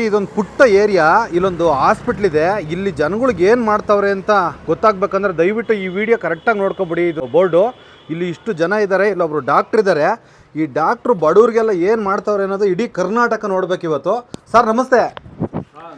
ಇದೊಂದು ಪುಟ್ಟ ಏರಿಯಾ, ಇಲ್ಲೊಂದು ಹಾಸ್ಪಿಟ್ಲ್ ಇದೆ. ಇಲ್ಲಿ ಜನಗಳಿಗೆ ಏನು ಮಾಡ್ತಾವ್ರೆ ಅಂತ ಗೊತ್ತಾಗ್ಬೇಕಂದ್ರೆ ದಯವಿಟ್ಟು ಈ ವಿಡಿಯೋ ಕರೆಕ್ಟಾಗಿ ನೋಡ್ಕೊಬಿಡಿ. ಇದು ಬೋರ್ಡು, ಇಲ್ಲಿ ಇಷ್ಟು ಜನ ಇದ್ದಾರೆ, ಇಲ್ಲೊಬ್ರು ಡಾಕ್ಟ್ರ್ ಇದ್ದಾರೆ. ಈ ಡಾಕ್ಟ್ರು ಬಡವ್ರಿಗೆಲ್ಲ ಏನು ಮಾಡ್ತಾವ್ರೆ ಅನ್ನೋದು ಇಡೀ ಕರ್ನಾಟಕ ನೋಡ್ಬೇಕು ಇವತ್ತು. ಸರ್ ನಮಸ್ತೆ.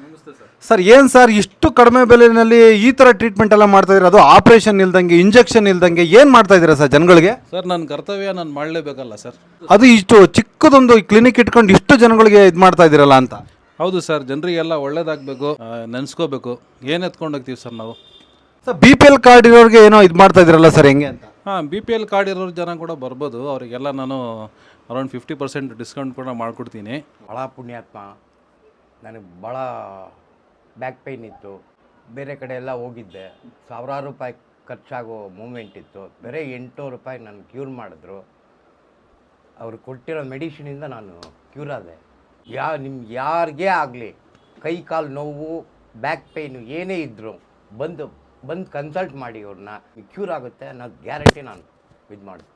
ನಮಸ್ತೆ ಸರ್. ಸರ್ ಏನು ಸರ್ ಇಷ್ಟು ಕಡಿಮೆ ಬೆಲೆಯಲ್ಲಿ ಈ ಥರ ಟ್ರೀಟ್ಮೆಂಟ್ ಎಲ್ಲ ಮಾಡ್ತಾ ಇದ್ದೀರಾ? ಅದು ಆಪ್ರೇಷನ್ ಇಲ್ದಂಗೆ, ಇಂಜೆಕ್ಷನ್ ಇಲ್ದಂಗೆ ಏನು ಮಾಡ್ತಾ ಇದ್ದೀರಾ ಸರ್ ಜನಗಳಿಗೆ? ಸರ್ ನನ್ನ ಕರ್ತವ್ಯ ನಾನು ಮಾಡಲೇಬೇಕಲ್ಲ ಸರ್. ಅದು ಇಷ್ಟು ಚಿಕ್ಕದೊಂದು ಕ್ಲಿನಿಕ್ ಇಟ್ಕೊಂಡು ಇಷ್ಟು ಜನಗಳಿಗೆ ಇದು ಮಾಡ್ತಾ ಇದ್ದೀರಲ್ಲ ಅಂತ. ಹೌದು ಸರ್, ಜನರಿಗೆಲ್ಲ ಒಳ್ಳೇದಾಗಬೇಕು, ನೆನೆಸ್ಕೋಬೇಕು. ಏನು ಎತ್ಕೊಂಡು ಹೋಗ್ತೀವಿ ಸರ್ ನಾವು. ಸರ್ BPL ಕಾರ್ಡ್ ಇರೋರಿಗೆ ಏನೋ ಇದು ಮಾಡ್ತಾ ಇದ್ದೀರಲ್ಲ ಸರ್, ಹೆಂಗೆ ಅಂತ? BPL ಕಾರ್ಡ್ ಇರೋರು ಜನ ಕೂಡ ಬರ್ಬೋದು. ಅವರಿಗೆಲ್ಲ ನಾನು ಅರೌಂಡ್ 50% ಡಿಸ್ಕೌಂಟ್ ಕೂಡ ಮಾಡಿಕೊಡ್ತೀನಿ. ಭಾಳ ಪುಣ್ಯಾತ್ಮ. ನನಗೆ ಭಾಳ ಬ್ಯಾಕ್ ಪೈನ್ ಇತ್ತು, ಬೇರೆ ಕಡೆ ಎಲ್ಲ ಹೋಗಿದ್ದೆ. ಸಾವಿರಾರು ರೂಪಾಯಿ ಖರ್ಚಾಗೋ ಮೂಮೆಂಟ್ ಇತ್ತು. ಬೇರೆ 800 ರೂಪಾಯಿ ನಾನು ಕ್ಯೂರ್ ಮಾಡಿದ್ರು. ಅವರು ಕೊಟ್ಟಿರೋ ಮೆಡಿಸಿನಿಂದ ನಾನು ಕ್ಯೂರ್ ಆದೆ. ನಿಮ್ಗೆ ಯಾರಿಗೇ ಆಗಲಿ ಕೈ ಕಾಲು ನೋವು, ಬ್ಯಾಕ್ ಪೈನು ಏನೇ ಇದ್ದರೂ ಬಂದು ಕನ್ಸಲ್ಟ್ ಮಾಡಿ, ಅವ್ರನ್ನ ಕ್ಯೂರ್ ಆಗುತ್ತೆ ಅನ್ನೋದು ಗ್ಯಾರಂಟಿ ನಾನು ಇದು ಮಾಡಿದೆ.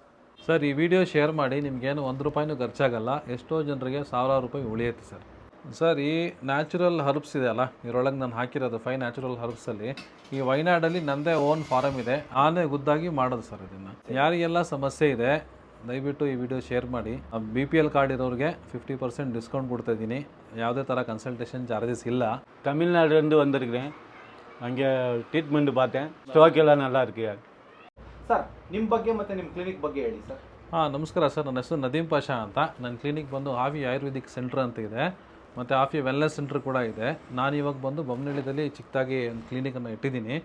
ಸರ್ ಈ ವಿಡಿಯೋ ಶೇರ್ ಮಾಡಿ, ನಿಮಗೇನು 1 ರೂಪಾಯಿನೂ ಖರ್ಚಾಗಲ್ಲ. ಎಷ್ಟೋ ಜನರಿಗೆ ಸಾವಿರಾರು ರೂಪಾಯಿ ಉಳಿಯುತ್ತೆ ಸರ್. ಸರ್ ಈ ನ್ಯಾಚುರಲ್ ಹರ್ಬ್ಸ್ ಇದೆ ಅಲ್ಲ, ಇದರೊಳಗೆ ನಾನು ಹಾಕಿರೋದು 5 ನ್ಯಾಚುರಲ್ ಹರ್ಬ್ಸಲ್ಲಿ ಈ ವೈನಾಡಲ್ಲಿ ನನ್ನದೇ ಓನ್ ಫಾರಮ್ ಇದೆ. ಆನೆ ಗುದ್ದಾಗಿ ಮಾಡೋದು ಸರ್. ಇದನ್ನು ಯಾರಿಗೆಲ್ಲ ಸಮಸ್ಯೆ ಇದೆ ದಯವಿಟ್ಟು ಈ ವಿಡಿಯೋ ಶೇರ್ ಮಾಡಿ. BPL ಕಾರ್ಡ್ ಇರೋರಿಗೆ 50% ಡಿಸ್ಕೌಂಟ್ ಕೊಡ್ತಾ ಇದ್ದೀನಿ. ಯಾವುದೇ ಥರ ಕನ್ಸಲ್ಟೇಷನ್ ಚಾರ್ಜಸ್ ಇಲ್ಲ. தமிழ்நாடுலேருந்து வந்திருக்கிறேன். அங்கே ட்ரீட்மெண்ட் பார்த்தேன். ஸ்டோக் எல்லாம் நல்லா இருக்கு. ಸರ್ ನಿಮ್ಮ ಬಗ್ಗೆ ಮತ್ತು ನಿಮ್ಮ ಕ್ಲಿನಿಕ್ ಬಗ್ಗೆ ಹೇಳಿ ಸರ್. ನಮಸ್ಕಾರ ಸರ್, ನನ್ನ ಹೆಸರು ನದೀಮ್ ಪಾಷಾ ಅಂತ. ನನ್ನ ಕ್ಲಿನಿಕ್ ಬಂದು ಆವಿ ಆಯುರ್ವೇದಿಕ್ ಸೆಂಟರ್ ಅಂತ ಇದೆ, ಮತ್ತು ಆಫಿ ವೆಲ್ನೆಸ್ ಸೆಂಟರ್ ಕೂಡ ಇದೆ. ನಾನು ಇವಾಗ ಬಂದು ಬೊಮ್ಮನಹಳ್ಳಿಯಲ್ಲಿ ಚಿಕ್ಕದಾಗಿ ಒಂದು ಕ್ಲಿನಿಕನ್ನು ಇಟ್ಟಿದ್ದೀನಿ.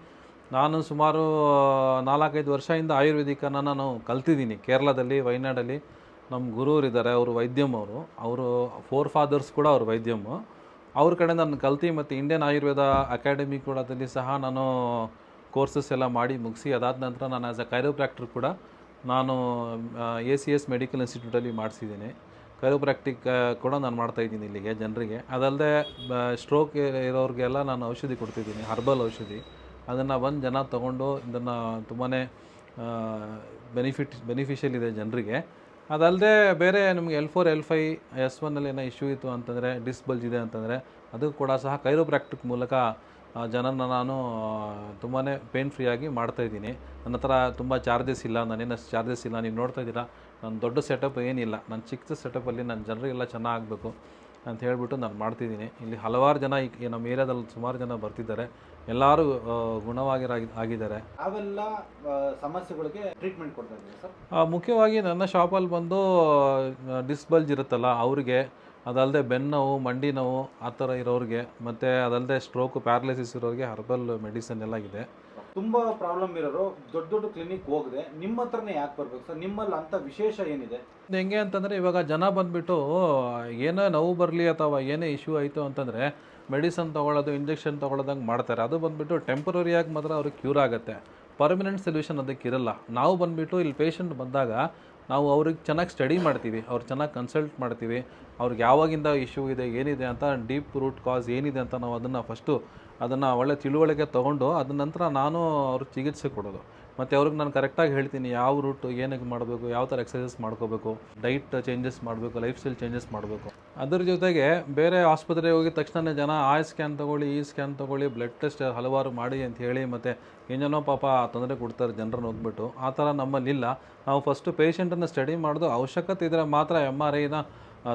ನಾನು ಸುಮಾರು 4-5 ವರ್ಷದಿಂದ ಆಯುರ್ವೇದಿಕನ್ನು ನಾನು ಕಲ್ತಿದ್ದೀನಿ. ಕೇರಳದಲ್ಲಿ, ವಯನಾಡಲ್ಲಿ ನಮ್ಮ ಗುರುವರಿದ್ದಾರೆ, ಅವರು ವೈದ್ಯಮ್. ಅವರು 4 ಫಾದರ್ಸ್ ಕೂಡ ಅವರು ವೈದ್ಯಮ್. ಅವ್ರ ಕಡೆ ನಾನು ಕಲ್ತು, ಮತ್ತು ಇಂಡಿಯನ್ ಆಯುರ್ವೇದ ಅಕಾಡೆಮಿ ಕೂಡದಲ್ಲಿ ಸಹ ನಾನು ಕೋರ್ಸಸ್ ಎಲ್ಲ ಮಾಡಿ ಮುಗಿಸಿ, ಅದಾದ ನಂತರ ನಾನು ಆ್ಯಸ್ ಅ ಕೈರೋಪ್ರಾಕ್ಟರ್ ಕೂಡ ನಾನು ACS ಮೆಡಿಕಲ್ ಇನ್ಸ್ಟಿಟ್ಯೂಟಲ್ಲಿ ಮಾಡಿಸಿದ್ದೀನಿ. ಕೈರೋಪ್ರಾಕ್ಟಿಕ್ ಕೂಡ ನಾನು ಮಾಡ್ತಾಯಿದ್ದೀನಿ ಇಲ್ಲಿಗೆ ಜನರಿಗೆ. ಅದಲ್ಲದೆ ಸ್ಟ್ರೋಕ್ ಇರೋರಿಗೆಲ್ಲ ನಾನು ಔಷಧಿ ಕೊಡ್ತಿದ್ದೀನಿ, ಹರ್ಬಲ್ ಔಷಧಿ. ಅದನ್ನು ಬಂದು ಜನ ತೊಗೊಂಡು ಇದನ್ನು ತುಂಬಾ ಬೆನಿಫಿಷಿಯಲ್ ಇದೆ ಜನರಿಗೆ. ಅದಲ್ಲದೆ ಬೇರೆ ನಿಮಗೆ L4 L5 S1 ಏನೋ ಇಶ್ಯೂ ಇತ್ತು ಅಂತಂದರೆ, ಡಿಸ್ಬಲ್ಜ್ ಇದೆ ಅಂತಂದರೆ, ಅದು ಕೂಡ ಸಹ ಕೈರೋಪ್ರಾಕ್ಟಿಕ್ ಮೂಲಕ ಜನನ ನಾನು ತುಂಬಾ ಪೇನ್ ಫ್ರೀಯಾಗಿ ಮಾಡ್ತಾಯಿದ್ದೀನಿ. ನನ್ನ ಹತ್ರ ತುಂಬ ಚಾರ್ಜಸ್ ಇಲ್ಲ, ನಾನೇನಷ್ಟು ಚಾರ್ಜಸ್ ಇಲ್ಲ. ನೀವು ನೋಡ್ತಾ ಇದ್ದೀರಾ, ನನ್ನ ದೊಡ್ಡ ಸೆಟಪ್ ಏನಿಲ್ಲ. ನನ್ನ ಚಿಕ್ಕ ಸೆಟಪಲ್ಲಿ ನನ್ನ ಜನರಿಗೆಲ್ಲ ಚೆನ್ನಾಗಬೇಕು ಅಂತ ಹೇಳ್ಬಿಟ್ಟು ನಾನು ಮಾಡ್ತಿದ್ದೀನಿ. ಇಲ್ಲಿ ಹಲವಾರು ಜನ ಈ ನಮ್ಮ ಏರಿಯಾದಲ್ಲಿ ಸುಮಾರು ಜನ ಬರ್ತಿದ್ದಾರೆ. ಎಲ್ಲರೂ ಆಗಿದ್ದಾರೆ. ಅವೆಲ್ಲ ಸಮಸ್ಯೆಗಳಿಗೆ ಟ್ರೀಟ್ಮೆಂಟ್ ಕೊಡ್ತಾ ಇದ್ದೀವಿ ಸರ್. ಮುಖ್ಯವಾಗಿ ನನ್ನ ಶಾಪಲ್ಲಿ ಬಂದು ಡಿಸ್ಬಲ್ಜ್ ಇರುತ್ತಲ್ಲ ಅವರಿಗೆ, ಅದಲ್ಲದೆ ಬೆನ್ನೋವು, ಮಂಡಿ ನೋವು ಆ ಥರ ಇರೋರಿಗೆ, ಮತ್ತು ಅದಲ್ಲದೆ ಸ್ಟ್ರೋಕು, ಪ್ಯಾರಲೈಸಿಸ್ ಇರೋರಿಗೆ ಹರ್ಬಲ್ ಮೆಡಿಸಿನ್ ಎಲ್ಲ ಇದೆ. ತುಂಬ ಪ್ರಾಬ್ಲಮ್ ಇರೋರು ದೊಡ್ಡ ದೊಡ್ಡ ಕ್ಲಿನಿಕ್ ಹೋಗದೆ ನಿಮ್ಮ ಹತ್ರನೇ ಯಾಕೆ ಬರ್ಬೇಕು ಸರ್? ನಿಮ್ಮಲ್ಲಿ ಅಂಥ ವಿಶೇಷ ಏನಿದೆ? ಹೆಂಗೆ ಅಂತಂದರೆ, ಇವಾಗ ಜನ ಬಂದುಬಿಟ್ಟು ಏನೋ ನೋವು ಬರಲಿ ಅಥವಾ ಏನೇ ಇಶ್ಯೂ ಆಯಿತು ಅಂತಂದರೆ ಮೆಡಿಸನ್ ತೊಗೊಳ್ಳೋದು, ಇಂಜೆಕ್ಷನ್ ತೊಗೊಳ್ಳೋದಂಗೆ ಮಾಡ್ತಾರೆ. ಅದು ಬಂದುಬಿಟ್ಟು ಟೆಂಪ್ರರಿಯಾಗಿ ಮಾತ್ರ ಅವ್ರಿಗೆ ಕ್ಯೂರ್ ಆಗುತ್ತೆ. ಪರ್ಮನೆಂಟ್ ಸೊಲ್ಯೂಷನ್ ಅದಕ್ಕಿರಲ್ಲ. ನಾವು ಬಂದುಬಿಟ್ಟು ಇಲ್ಲಿ ಪೇಷಂಟ್ ಬಂದಾಗ ನಾವು ಅವ್ರಿಗೆ ಚೆನ್ನಾಗಿ ಸ್ಟಡಿ ಮಾಡ್ತೀವಿ, ಅವ್ರು ಚೆನ್ನಾಗಿ ಕನ್ಸಲ್ಟ್ ಮಾಡ್ತೀವಿ. ಅವ್ರಿಗೆ ಯಾವಾಗಿಂದ ಇಶ್ಯೂ ಇದೆ, ಏನಿದೆ ಅಂತ, ಡೀಪ್ ರೂಟ್ ಕಾಸ್ ಏನಿದೆ ಅಂತ ನಾವು ಅದನ್ನು ಒಳ್ಳೆ ತಿಳುವಳಿಕೆ ತೊಗೊಂಡು ಅದ ನಂತರ ನಾನು ಅವ್ರಿಗೆ ಚಿಕಿತ್ಸೆ ಕೊಡೋದು. ಮತ್ತು ಅವ್ರಿಗೆ ನಾನು ಕರೆಕ್ಟಾಗಿ ಹೇಳ್ತೀನಿ ಯಾವ ರೂಟು ಏನಕ್ಕೆ ಮಾಡಬೇಕು, ಯಾವ ಥರ ಎಕ್ಸಸೈಸಸ್ ಮಾಡ್ಕೋಬೇಕು, ಡೈಟ್ ಚೇಂಜಸ್ ಮಾಡಬೇಕು, ಲೈಫ್ ಸ್ಟೈಲ್ ಚೇಂಜಸ್ ಮಾಡಬೇಕು. ಅದ್ರ ಜೊತೆಗೆ ಬೇರೆ ಆಸ್ಪತ್ರೆಗೆ ಹೋಗಿದ ತಕ್ಷಣ ಜನ ಆ ಸ್ಕ್ಯಾನ್ ತೊಗೊಳ್ಳಿ, ಈ ಸ್ಕ್ಯಾನ್ ತೊಗೊಳ್ಳಿ, ಬ್ಲಡ್ ಟೆಸ್ಟ್ ಹಲವಾರು ಮಾಡಿ ಅಂತ ಹೇಳಿ ಮತ್ತು ಏನೇನೋ ಪಾಪ ತೊಂದರೆ ಕೊಡ್ತಾರೆ ಜನರನ್ನು ಹೋಗ್ಬಿಟ್ಟು. ಆ ಥರ ನಮ್ಮಲ್ಲಿಲ್ಲ. ನಾವು ಫಸ್ಟು ಪೇಷಂಟನ್ನು ಸ್ಟಡಿ ಮಾಡೋದು, ಅವಶ್ಯಕತೆ ಇದ್ದರೆ ಮಾತ್ರ MRIನ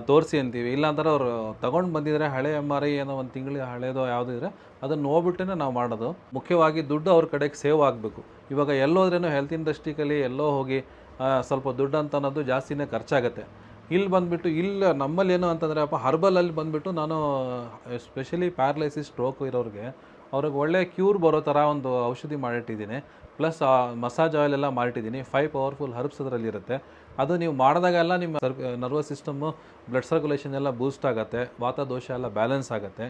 ತೋರಿಸಿ ಅಂತೀವಿ. ಇಲ್ಲಾಂದ್ರೆ ಅವರು ತೊಗೊಂಡು ಬಂದಿದ್ದಾರೆ ಹಳೆ MRI ಏನೋ 1 ತಿಂಗಳು ಹಳೇದೋ ಯಾವುದೋ ಇದ್ದರೆ ಅದನ್ನು ನೋಡ್ಬಿಟ್ಟೇ ನಾವು ಮಾಡೋದು. ಮುಖ್ಯವಾಗಿ ದುಡ್ಡು ಅವ್ರ ಕಡೆಗೆ ಸೇವ್ ಆಗಬೇಕು. ಇವಾಗ ಎಲ್ಲೋದ್ರೇನು ಹೆಲ್ತ್ ಇಂಡಸ್ಟ್ರಿಕಲ್ಲಿ ಎಲ್ಲೋ ಹೋಗಿ ಸ್ವಲ್ಪ ದುಡ್ಡು ಅಂತ ಅನ್ನೋದು ಜಾಸ್ತಿನೇ ಖರ್ಚಾಗುತ್ತೆ. ಇಲ್ಲಿ ಬಂದುಬಿಟ್ಟು ನಮ್ಮಲ್ಲಿ ಏನು ಅಂತಂದರೆ ಹರ್ಬಲಲ್ಲಿ ಬಂದುಬಿಟ್ಟು ನಾನು ಸ್ಪೆಷಲಿ ಪ್ಯಾರಲೈಸಿಸ್, ಸ್ಟ್ರೋಕ್ ಇರೋರಿಗೆ ಅವ್ರಿಗೆ ಒಳ್ಳೆ ಕ್ಯೂರ್ ಬರೋ ಥರ ಒಂದು ಔಷಧಿ ಮಾಡಿಟ್ಟಿದ್ದೀನಿ. ಪ್ಲಸ್ ಮಸಾಜ್ ಆಯಿಲ್ ಎಲ್ಲ ಮಾಡಿಟ್ಟಿದ್ದೀನಿ. 5 ಪವರ್ಫುಲ್ ಹರ್ಬ್ಸ್ ಅದರಲ್ಲಿರುತ್ತೆ. ಅದು ನೀವು ಮಾಡಿದಾಗೆಲ್ಲ ನಿಮ್ಮ ನರ್ವಸ್ ಸಿಸ್ಟಮ್ಮು, ಬ್ಲಡ್ ಸರ್ಕ್ಯುಲೇಷನ್ ಎಲ್ಲ ಬೂಸ್ಟ್ ಆಗುತ್ತೆ, ವಾತದೋಷ ಎಲ್ಲ ಬ್ಯಾಲೆನ್ಸ್ ಆಗುತ್ತೆ,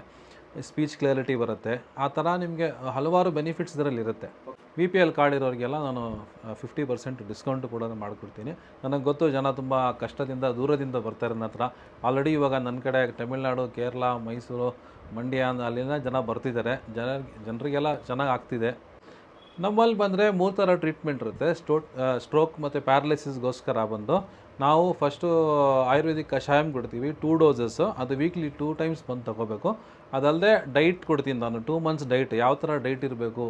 ಸ್ಪೀಚ್ ಕ್ಲಿಯರಿಟಿ ಬರುತ್ತೆ. ಆ ಥರ ನಿಮಗೆ ಹಲವಾರು ಬೆನಿಫಿಟ್ಸ್ ಇದರಲ್ಲಿರುತ್ತೆ. BPL ಕಾರ್ಡ್ ಇರೋರಿಗೆಲ್ಲ ನಾನು 50% ಡಿಸ್ಕೌಂಟ್ ಕೂಡ ಮಾಡಿಕೊಡ್ತೀನಿ. ನನಗೆ ಗೊತ್ತು ಜನ ತುಂಬ ಕಷ್ಟದಿಂದ, ದೂರದಿಂದ ಬರ್ತಾರೆ ನನ್ನ ಹತ್ರ. ಆಲ್ರೆಡಿ ಇವಾಗ ನನ್ನ ಕಡೆ ತಮಿಳ್ನಾಡು, ಕೇರಳ, ಮೈಸೂರು, ಮಂಡ್ಯ ಅಲ್ಲಿಂದ ಜನ ಬರ್ತಿದ್ದಾರೆ. ಜನರಿಗೆಲ್ಲ ಚೆನ್ನಾಗಿ ಆಗ್ತಿದೆ. ನಮ್ಮಲ್ಲಿ ಬಂದರೆ 3 ಥರ ಟ್ರೀಟ್ಮೆಂಟ್ ಇರುತ್ತೆ. ಸ್ಟ್ರೋಕ್ ಮತ್ತು ಪ್ಯಾರಲೈಸಿಸ್ಗೋಸ್ಕರ ಬಂದು ನಾವು ಫಸ್ಟು ಆಯುರ್ವೇದಿಕ್ ಕಷಾಯಂ ಕೊಡ್ತೀವಿ 2 ಡೋಸಸ್ಸು. ಅದು ವೀಕ್ಲಿ 2 ಟೈಮ್ಸ್ ಬಂದು ತೊಗೋಬೇಕು. ಅದಲ್ಲದೆ ಡೈಟ್ ಕೊಡ್ತೀನಿ ನಾನು, 2 ಮಂತ್ಸ್ ಡೈಟ್, ಯಾವ ಥರ ಡೈಟ್ ಇರಬೇಕು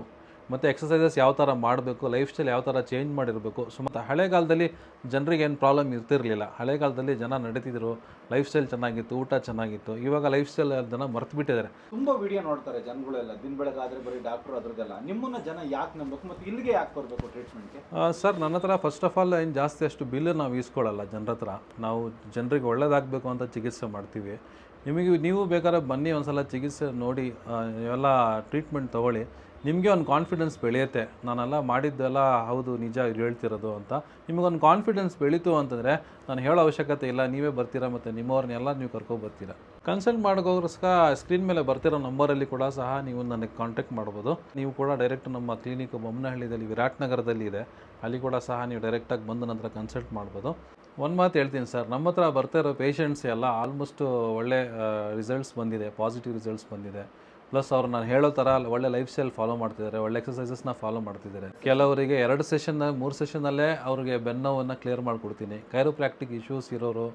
ಮತ್ತು ಎಕ್ಸಸೈಸಸ್ ಯಾವ ಥರ ಮಾಡಬೇಕು, ಲೈಫ್ ಸ್ಟೈಲ್ ಯಾವ ಥರ ಚೇಂಜ್ ಮಾಡಿರಬೇಕು. ಮತ್ತು ಹಳೆಗಾಲದಲ್ಲಿ ಜನರಿಗೆ ಏನು ಪ್ರಾಬ್ಲಮ್ ಇರ್ತಿರಲಿಲ್ಲ. ಹಳೆಗಾಲದಲ್ಲಿ ಜನ ನಡೀತಿದ್ರು, ಲೈಫ್ ಸ್ಟೈಲ್ ಚೆನ್ನಾಗಿತ್ತು, ಊಟ ಚೆನ್ನಾಗಿತ್ತು. ಇವಾಗ ಲೈಫ್ ಸ್ಟೈಲ್ ಜನ ಮರ್ತು ಬಿಟ್ಟಿದ್ದಾರೆ. ತುಂಬ ವಿಡಿಯೋ ನೋಡ್ತಾರೆ ಜನಗಳೆಲ್ಲ, ದಿನ ಬೆಳಗಾದರೆ ಬರೀ ಡಾಕ್ಟ್ರು ಅದ್ರದ್ದೆಲ್ಲ. ನಿಮ್ಮನ್ನು ಜನ ಯಾಕೆ ನಂಬಬೇಕು ಮತ್ತು ಇಲ್ಲಿಗೆ ಯಾಕೆ ಬರಬೇಕು ಟ್ರೀಟ್ಮೆಂಟ್ಗೆ? ಸರ್, ನನ್ನ ಹತ್ರ ಫಸ್ಟ್ ಆಫ್ ಆಲ್ ಏನು ಜಾಸ್ತಿ ಅಷ್ಟು ಬಿಲ್ಲು ನಾವು ಈಸ್ಕೊಳ್ಳಲ್ಲ ಜನರ ಹತ್ರ. ನಾವು ಜನರಿಗೆ ಒಳ್ಳೇದಾಗಬೇಕು ಅಂತ ಚಿಕಿತ್ಸೆ ಮಾಡ್ತೀವಿ. ನೀವು ಬೇಕಾದ್ರೆ ಬನ್ನಿ, ಒಂದ್ಸಲ ಚಿಕಿತ್ಸೆ ನೋಡಿ, ಎಲ್ಲ ಟ್ರೀಟ್ಮೆಂಟ್ ತೊಗೊಳ್ಳಿ. ನಿಮಗೆ ಒಂದು ಕಾನ್ಫಿಡೆನ್ಸ್ ಬೆಳೆಯುತ್ತೆ, ನಾನೆಲ್ಲ ಮಾಡಿದ್ದೆಲ್ಲ ಹೌದು ನಿಜ ಹೇಳ್ತಿರೋದು ಅಂತ. ನಿಮಗೊಂದು ಕಾನ್ಫಿಡೆನ್ಸ್ ಬೆಳೀತು ಅಂತಂದರೆ ನಾನು ಹೇಳೋ ಅವಶ್ಯಕತೆ ಇಲ್ಲ, ನೀವೇ ಬರ್ತೀರಾ ಮತ್ತು ನಿಮ್ಮವ್ರನ್ನೆಲ್ಲ ನೀವು ಕರ್ಕೊಬರ್ತೀರಾ. ಕನ್ಸಲ್ಟ್ ಮಾಡೋಗೋಸ್ಕರ ಸ್ಕ್ರೀನ್ ಮೇಲೆ ಬರ್ತಿರೋ ನಂಬರಲ್ಲಿ ಕೂಡ ಸಹ ನೀವು ನನಗೆ ಕಾಂಟ್ಯಾಕ್ಟ್ ಮಾಡ್ಬೋದು. ನೀವು ಕೂಡ ಡೈರೆಕ್ಟ್ ನಮ್ಮ ಕ್ಲಿನಿಕ್ ಬೊಮ್ಮನಹಳ್ಳಿದಲ್ಲಿ ವಿರಾಟ್ ನಗರದಲ್ಲಿ ಇದೆ, ಅಲ್ಲಿ ಕೂಡ ಸಹ ನೀವು ಡೈರೆಕ್ಟಾಗಿ ಬಂದು ನಂತರ ಕನ್ಸಲ್ಟ್ ಮಾಡ್ಬೋದು. ಒಂದು ಮಾತು ಹೇಳ್ತೀನಿ ಸರ್, ನಮ್ಮ ಹತ್ರ ಬರ್ತಾ ಇರೋ ಪೇಷಂಟ್ಸ್ ಎಲ್ಲ ಆಲ್ಮೋಸ್ಟ್ ಒಳ್ಳೆ ರಿಸಲ್ಟ್ಸ್ ಬಂದಿದೆ, ಪಾಸಿಟಿವ್ ರಿಸಲ್ಟ್ಸ್ ಬಂದಿದೆ. ಪ್ಲಸ್ ಅವ್ರು ನಾನು ಹೇಳೋ ಥರ ಒಳ್ಳೆ ಲೈಫ್ ಸ್ಟೈಲ್ ಫಾಲೋ ಮಾಡ್ತಿದ್ದಾರೆ, ಒಳ್ಳೆ ಎಕ್ಸಸೈಸಸ್ನ ಫಾಲೋ ಮಾಡ್ತಿದ್ದಾರೆ. ಕೆಲವರಿಗೆ 2 ಸೆಷನ್ 3 ಸೆಷನ್ನಲ್ಲೇ ಅವ್ರಿಗೆ ಬೆನ್ನೋವನ್ನು ಕ್ಲಿಯರ್ ಮಾಡಿಕೊಡ್ತೀನಿ. ಕೈರೋಪ್ರಾಕ್ಟಿಕ್ ಇಶ್ಯೂಸ್ ಇರೋರು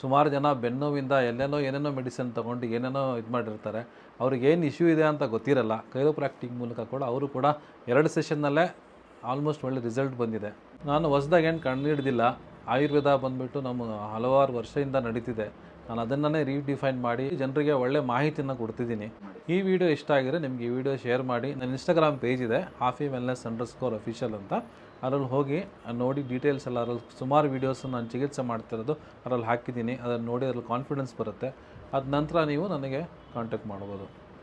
ಸುಮಾರು ಜನ ಬೆನ್ನೋವಿಂದ ಏನೇನೋ ಮೆಡಿಸಿನ್ ತೊಗೊಂಡು ಏನೇನೋ ಇದು ಮಾಡಿರ್ತಾರೆ. ಅವ್ರಿಗೆ ಏನು ಇಶ್ಯೂ ಇದೆ ಅಂತ ಗೊತ್ತಿರಲ್ಲ. ಕೈರೋಪ್ರಾಕ್ಟಿಕ್ ಮೂಲಕ ಕೂಡ ಅವರು ಕೂಡ 2 ಸೆಷನ್ನಲ್ಲೇ ಆಲ್ಮೋಸ್ಟ್ ಒಳ್ಳೆ ರಿಸಲ್ಟ್ ಬಂದಿದೆ. ನಾನು ಹೊಸದಾಗಿ ಏನು ಕಂಡು ಹಿಡ್ದಿಲ್ಲ. ಆಯುರ್ವೇದ ಬಂದುಬಿಟ್ಟು ನಮ್ಮ ಹಲವಾರು ವರ್ಷದಿಂದ ನಡೀತಿದೆ. ನಾನು ಅದನ್ನೇ ರೀಡಿಫೈನ್ ಮಾಡಿ ಜನರಿಗೆ ಒಳ್ಳೆ ಮಾಹಿತಿಯನ್ನು ಕೊಡ್ತಿದ್ದೀನಿ. ಈ ವಿಡಿಯೋ ಇಷ್ಟ ಆಗಿದ್ರೆ ನಿಮಗೆ ಈ ವಿಡಿಯೋ ಶೇರ್ ಮಾಡಿ. ನನ್ನ ಇನ್ಸ್ಟಾಗ್ರಾಮ್ ಪೇಜ್ ಇದೆ, happy_wellness_ ಅಂತ. ಅದರಲ್ಲಿ ಹೋಗಿ ನೋಡಿ, ಡೀಟೇಲ್ಸ್ ಎಲ್ಲ ಅದರಲ್ಲಿ ಸುಮಾರು ವೀಡಿಯೋಸ್ ನಾನು ಚಿಕಿತ್ಸೆ ಮಾಡ್ತಿರೋದು ಅದರಲ್ಲಿ ಹಾಕಿದ್ದೀನಿ. ಅದನ್ನು ನೋಡಿ ಅದ್ರಲ್ಲಿ ಕಾನ್ಫಿಡೆನ್ಸ್ ಬರುತ್ತೆ. ಅದ ನಂತರ ನೀವು ನನಗೆ ಕಾಂಟ್ಯಾಕ್ಟ್ ಮಾಡ್ಬೋದು.